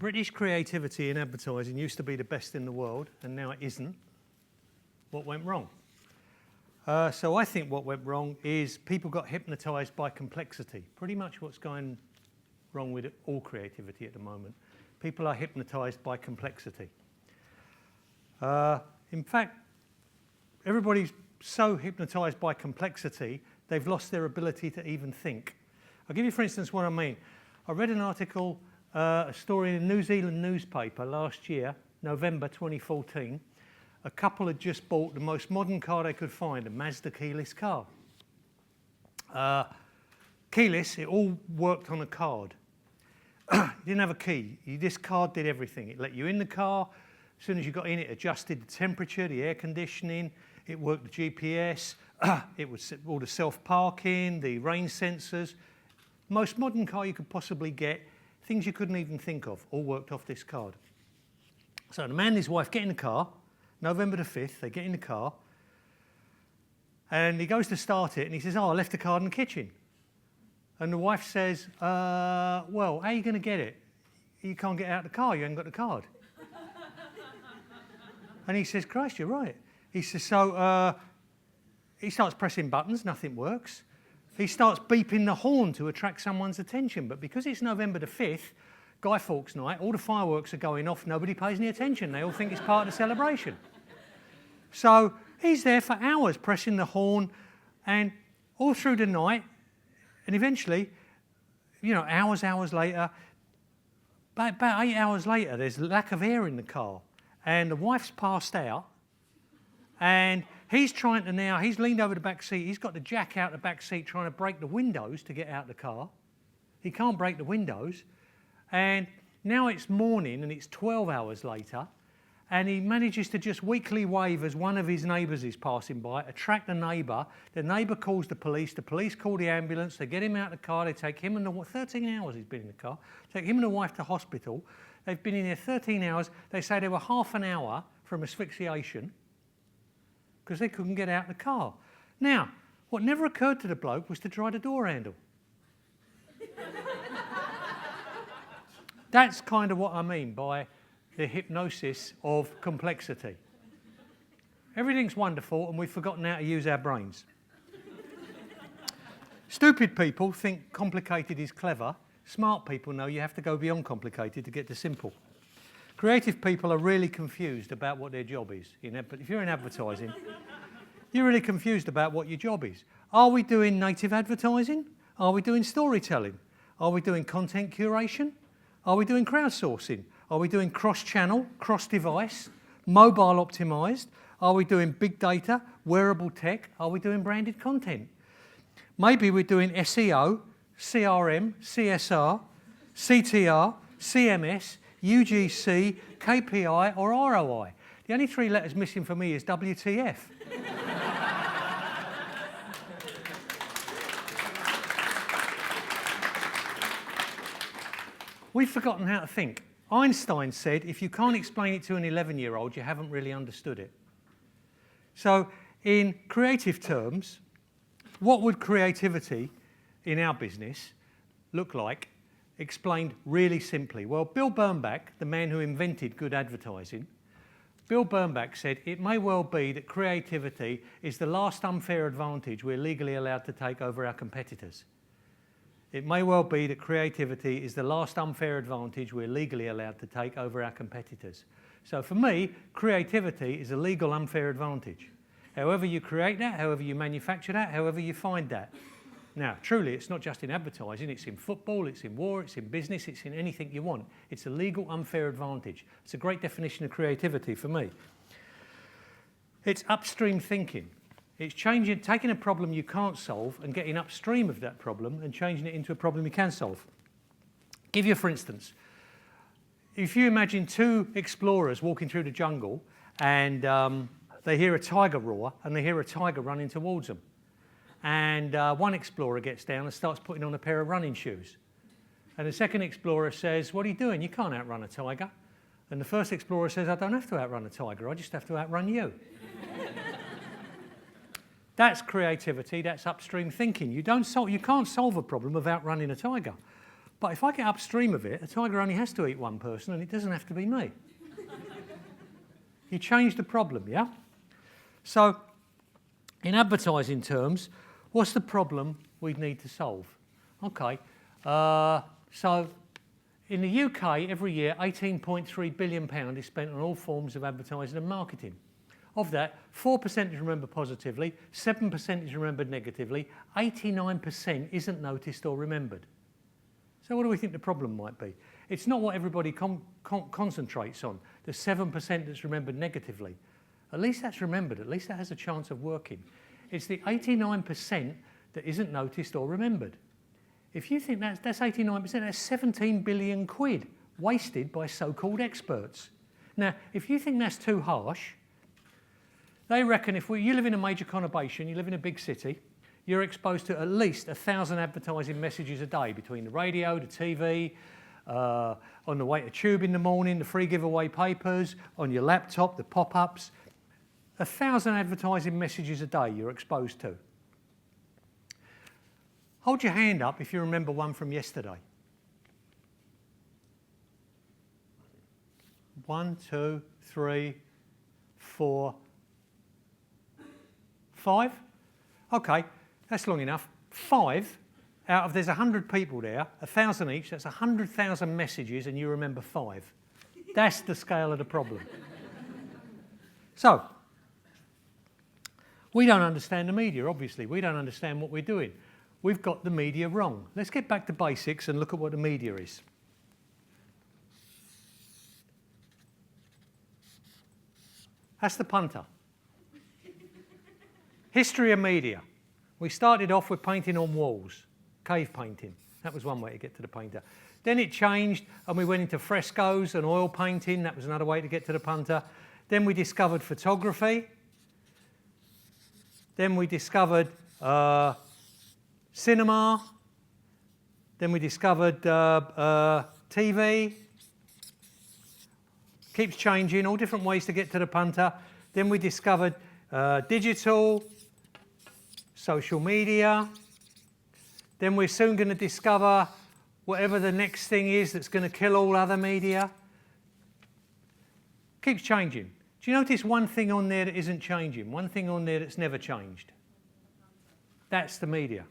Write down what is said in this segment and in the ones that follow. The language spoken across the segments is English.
British creativity in advertising used to be the best in the world, and now it isn't. What went wrong? So I think what went wrong is people got hypnotised by complexity. Pretty much what's going wrong with all creativity at the moment. People are hypnotised by complexity. In fact, everybody's so hypnotised by complexity, they've lost their ability to even think. I'll give you, for instance, what I mean. I read an article, a story in a New Zealand newspaper last year, November 2014. A couple had just bought the most modern car they could find, a Mazda keyless car. Keyless, it all worked on a card. You didn't have a key. This card did everything. It let you in the car. As soon as you got in, it adjusted the temperature, the air conditioning. It worked the GPS. It was all the self-parking, the rain sensors. Most modern car you could possibly get, things you couldn't even think of, all worked off this card. So the man and his wife get in the car, November the 5th, they get in the car, and he goes to start it, and he says, oh, I left the card in the kitchen. And the wife says, well, how are you going to get it? You can't get out of the car, you haven't got the card. And he says, Christ, you're right. He says, so he starts pressing buttons, nothing works. He starts beeping the horn to attract someone's attention, but because it's November the 5th, Guy Fawkes night, all the fireworks are going off, nobody pays any attention, they all think it's part of the celebration. So he's there for hours pressing the horn, and all through the night, and eventually, you know, hours later, about 8 hours later, there's lack of air in the car, and the wife's passed out, and he's trying to now, he's leaned over the back seat, he's got the jack out the back seat trying to break the windows to get out the car. He can't break the windows, and now it's morning and it's 12 hours later, and he manages to just weakly wave as one of his neighbours is passing by, attract the neighbour calls the police call the ambulance, they get him out of the car, they take him and the 13 hours he's been in the car, take him and the wife to hospital. They've been in there 13 hours, they say they were half an hour from asphyxiation because they couldn't get out of the car. Now, what never occurred to the bloke was to try the door handle. That's kind of what I mean by the hypnosis of complexity. Everything's wonderful and we've forgotten how to use our brains. Stupid people think complicated is clever. Smart people know you have to go beyond complicated to get to simple. Creative people are really confused about what their job is. But if you're in advertising, you're really confused about what your job is. Are we doing native advertising? Are we doing storytelling? Are we doing content curation? Are we doing crowdsourcing? Are we doing cross-channel, cross-device, mobile optimized? Are we doing big data, wearable tech? Are we doing branded content? Maybe we're doing SEO, CRM, CSR, CTR, CMS, UGC, KPI or ROI. The only 3 letters missing for me is WTF. We've forgotten how to think. Einstein said, if you can't explain it to an 11-year-old, you haven't really understood it. So in creative terms, what would creativity in our business look like, explained really simply? Well, Bill Bernbach, the man who invented good advertising, Bill Bernbach said, it may well be that creativity is the last unfair advantage we're legally allowed to take over our competitors. It may well be that creativity is the last unfair advantage we're legally allowed to take over our competitors. So for me, creativity is a legal unfair advantage. However you create that, however you manufacture that, however you find that. Now, truly, it's not just in advertising, it's in football, it's in war, it's in business, it's in anything you want. It's a legal unfair advantage. It's a great definition of creativity for me. It's upstream thinking. It's taking a problem you can't solve and getting upstream of that problem and changing it into a problem you can solve. Give you, for instance, if you imagine 2 explorers walking through the jungle and they hear a tiger roar and they hear a tiger running towards them. And one explorer gets down and starts putting on a pair of running shoes. And the second explorer says, what are you doing? You can't outrun a tiger. And the first explorer says, I don't have to outrun a tiger, I just have to outrun you. That's creativity, that's upstream thinking. You can't solve a problem without running a tiger. But if I get upstream of it, a tiger only has to eat one person and it doesn't have to be me. You change the problem, yeah? So, in advertising terms, what's the problem we need to solve? Okay, so in the UK, every year, £18.3 billion is spent on all forms of advertising and marketing. Of that, 4% is remembered positively, 7% is remembered negatively, 89% isn't noticed or remembered. So what do we think the problem might be? It's not what everybody concentrates on, the 7% that's remembered negatively. At least that's remembered, at least that has a chance of working. It's the 89% that isn't noticed or remembered. If you think that's 89%, that's 17 billion quid wasted by so-called experts. Now, if you think that's too harsh, they reckon you live in a major conurbation, you live in a big city, you're exposed to at least 1,000 advertising messages a day between the radio, the TV, on the way to tube in the morning, the free giveaway papers, on your laptop, the pop-ups. 1,000 advertising messages a day you're exposed to. Hold your hand up if you remember one from yesterday. 1, 2, 3, 4, 5. Okay, that's long enough. 5 out of, there's 100 people there, 1,000 each, that's 100,000 messages and you remember 5. That's the scale of the problem. So, we don't understand the media, obviously. We don't understand what we're doing. We've got the media wrong. Let's get back to basics and look at what the media is. That's the punter. History of media. We started off with painting on walls, cave painting. That was one way to get to the painter. Then it changed and we went into frescoes and oil painting. That was another way to get to the punter. Then we discovered photography. Then we discovered cinema. Then we discovered TV. Keeps changing, all different ways to get to the punter. Then we discovered digital, social media. Then we're soon going to discover whatever the next thing is that's going to kill all other media. Keeps changing. Do you notice one thing on there that isn't changing? One thing on there that's never changed? That's the media.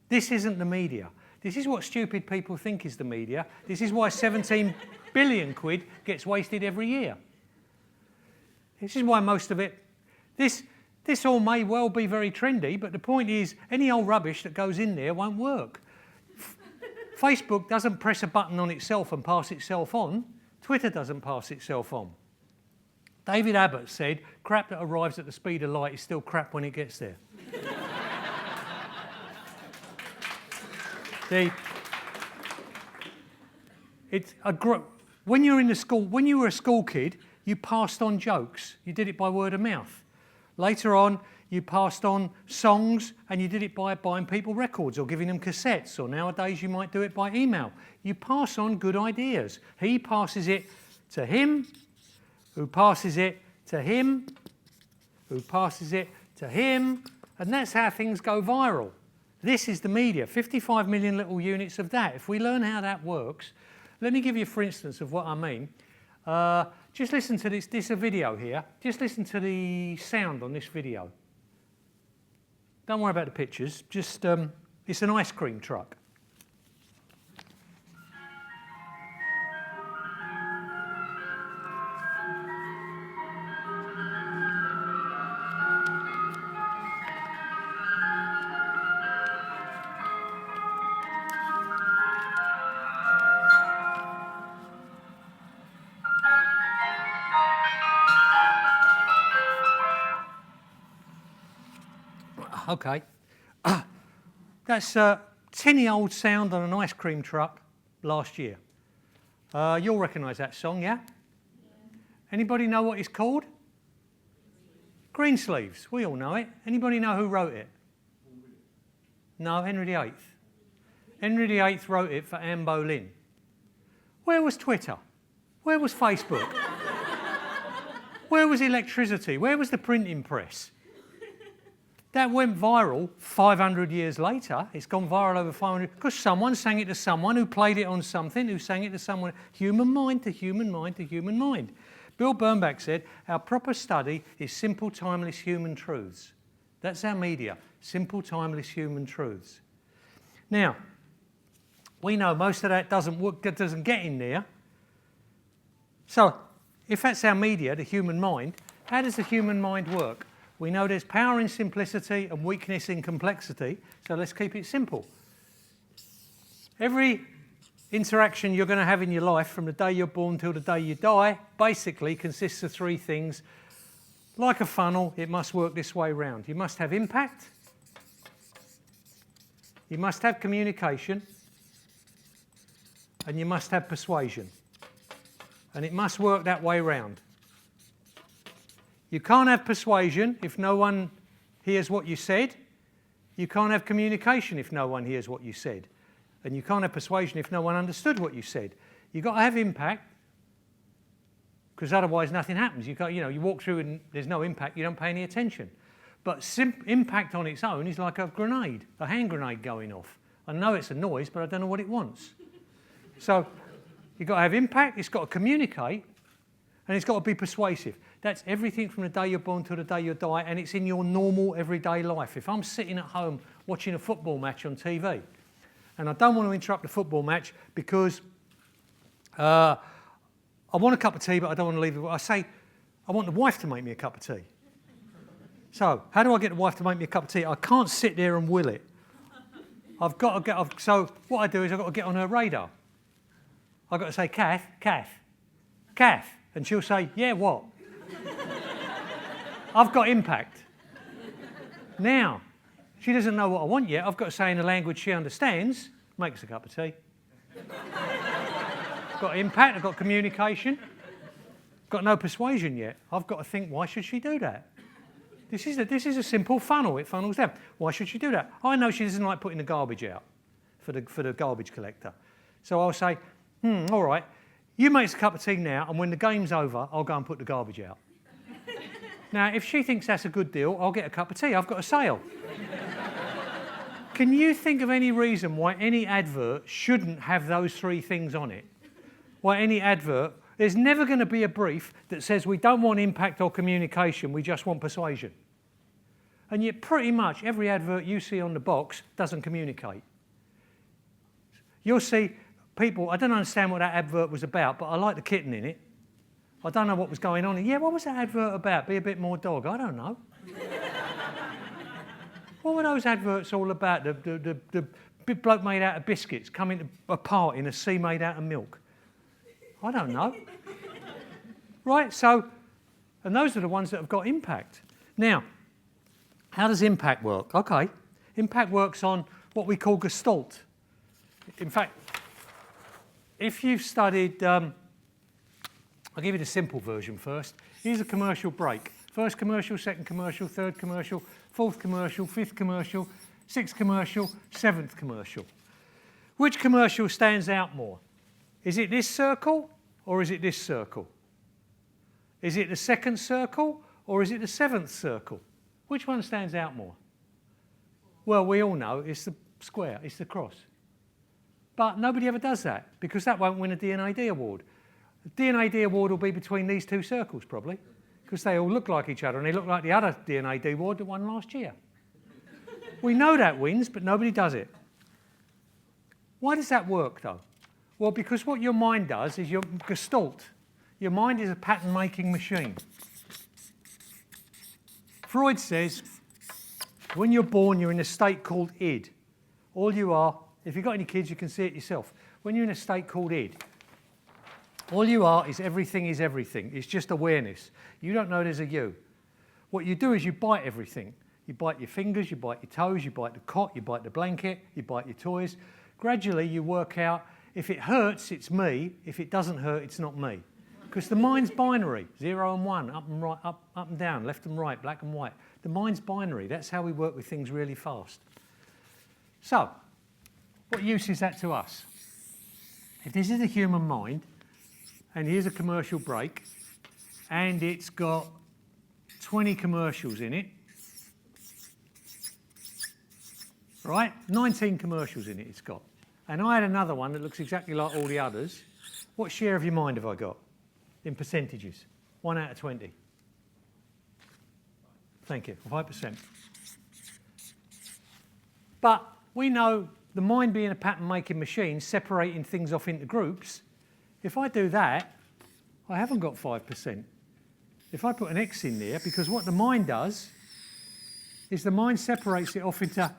This isn't the media. This is what stupid people think is the media. This is why 17 billion quid gets wasted every year. This is why most of it... This all may well be very trendy, but the point is any old rubbish that goes in there won't work. Facebook doesn't press a button on itself and pass itself on. Twitter doesn't pass itself on. David Abbott said, crap that arrives at the speed of light is still crap when it gets there. When you're in the school, when you were a school kid, you passed on jokes. You did it by word of mouth. Later on, you passed on songs and you did it by buying people records or giving them cassettes, or nowadays you might do it by email. You pass on good ideas. He passes it to him, who passes it to him, who passes it to him, and that's how things go viral. This is the media, 55 million little units of that. If we learn how that works, let me give you, for instance, of what I mean. Just listen to this is a video here. Just listen to the sound on this video. Don't worry about the pictures, just, it's an ice cream truck. Okay, that's a tinny old sound on an ice cream truck last year. You'll recognise that song, yeah? Anybody know what it's called? Greensleeves. We all know it. Anybody know who wrote it? No, Henry VIII. Henry VIII wrote it for Anne Boleyn. Where was Twitter? Where was Facebook? Where was electricity? Where was the printing press? That went viral 500 years later. It's gone viral over 500 because someone sang it to someone who played it on something, who sang it to someone. Human mind to human mind to human mind. Bill Bernbach said, our proper study is simple, timeless human truths. That's our media, simple, timeless human truths. Now, we know most of that doesn't work, that doesn't get in there. So, if that's our media, the human mind, how does the human mind work? We know there's power in simplicity and weakness in complexity, so let's keep it simple. Every interaction you're going to have in your life from the day you're born till the day you die basically consists of three things. Like a funnel, it must work this way round. You must have impact, you must have communication, and you must have persuasion. And it must work that way round. You can't have persuasion if no one hears what you said. You can't have communication if no one hears what you said. And you can't have persuasion if no one understood what you said. You've got to have impact, because otherwise nothing happens. You walk through and there's no impact, you don't pay any attention. But impact on its own is like a grenade, a hand grenade going off. I know it's a noise, but I don't know what it wants. So you've got to have impact, it's got to communicate, and it's got to be persuasive. That's everything from the day you're born till the day you die, and it's in your normal everyday life. If I'm sitting at home watching a football match on TV, and I don't want to interrupt the football match because I want a cup of tea, but I don't want to leave it. I say, I want the wife to make me a cup of tea. So how do I get the wife to make me a cup of tea? I can't sit there and will it. I've got to get. So what I do is I've got to get on her radar. I've got to say, Kath, Kath, Kath. And she'll say, yeah, what? I've got impact. Now, she doesn't know what I want yet. I've got to say in a language she understands, make us a cup of tea. Got impact, I've got communication. Got no persuasion yet. I've got to think, why should she do that? This is a simple funnel. It funnels down. Why should she do that? I know she doesn't like putting the garbage out for the garbage collector. So I'll say, all right, you make us a cup of tea now, and when the game's over, I'll go and put the garbage out. Now, if she thinks that's a good deal, I'll get a cup of tea. I've got a sale. Can you think of any reason why any advert shouldn't have those three things on it? Why any advert, there's never going to be a brief that says we don't want impact or communication, we just want persuasion. And yet pretty much every advert you see on the box doesn't communicate. You'll see people, I don't understand what that advert was about, but I like the kitten in it. I don't know what was going on. Yeah, what was that advert about? Be a bit more dog. I don't know. What were those adverts all about? The big bloke made out of biscuits coming apart in a sea made out of milk. I don't know. Right, so, and those are the ones that have got impact. Now, how does impact work? Okay, impact works on what we call Gestalt. In fact, if you've studied, I'll give you the simple version first. Here's a commercial break. First commercial, second commercial, third commercial, fourth commercial, fifth commercial, sixth commercial, seventh commercial. Which commercial stands out more? Is it this circle or is it this circle? Is it the second circle or is it the seventh circle? Which one stands out more? Well, we all know it's the square, it's the cross. But nobody ever does that because that won't win a D&AD award. The D&AD award will be between these two circles probably because they all look like each other and they look like the other D&AD award that won last year. We know that wins, but nobody does it. Why does that work though? Well, because what your mind does is your Gestalt. Your mind is a pattern-making machine. Freud says when you're born, you're in a state called id. All you are, if you've got any kids, you can see it yourself. When you're in a state called id, all you are is everything is everything. It's just awareness. You don't know there's a you. What you do is you bite everything. You bite your fingers, you bite your toes, you bite the cot, you bite the blanket, you bite your toys. Gradually, you work out, if it hurts, it's me. If it doesn't hurt, it's not me. Because the mind's binary, 0 and 1, up and right, up and down, left and right, black and white. The mind's binary. That's how we work with things really fast. So, what use is that to us? If this is a human mind, and here's a commercial break, and it's got 20 commercials in it, right? 19 commercials in it it's got. And I had another one that looks exactly like all the others. What share of your mind have I got in percentages? 1 out of 20. Thank you, 5%. But we know the mind being a pattern-making machine, separating things off into groups. If I do that, I haven't got 5%. If I put an X in there, because what the mind does is the mind separates it off into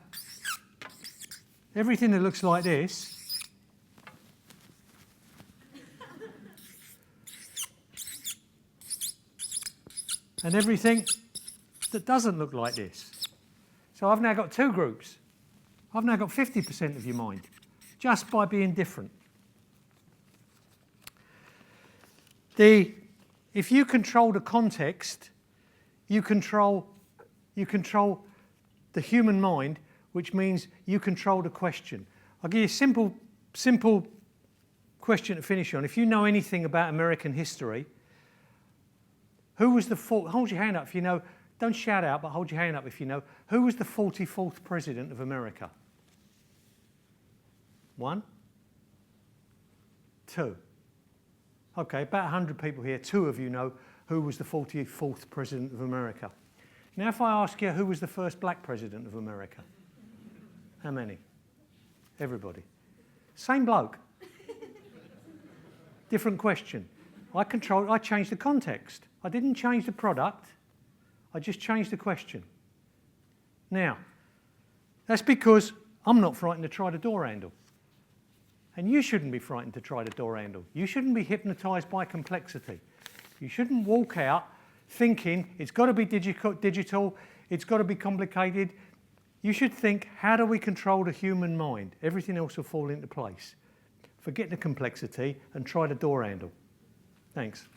everything that looks like this. And everything that doesn't look like this. So I've now got 2 groups. I've now got 50% of your mind, just by being different. If you control the context, you control the human mind, which means you control the question. I'll give you a simple question to finish on. If you know anything about American history, who was the hold your hand up if you know, don't shout out, but hold your hand up if you know, who was the 44th president of America? 1? 2? Okay, about 100 people here, 2 of you know who was the 44th president of America. Now if I ask you who was the first black president of America? How many? Everybody. Same bloke. Different question. I changed the context. I didn't change the product, I just changed the question. Now, that's because I'm not frightened to try the door handle. And you shouldn't be frightened to try the door handle. You shouldn't be hypnotised by complexity. You shouldn't walk out thinking it's got to be digital, it's got to be complicated. You should think, how do we control the human mind? Everything else will fall into place. Forget the complexity and try the door handle. Thanks.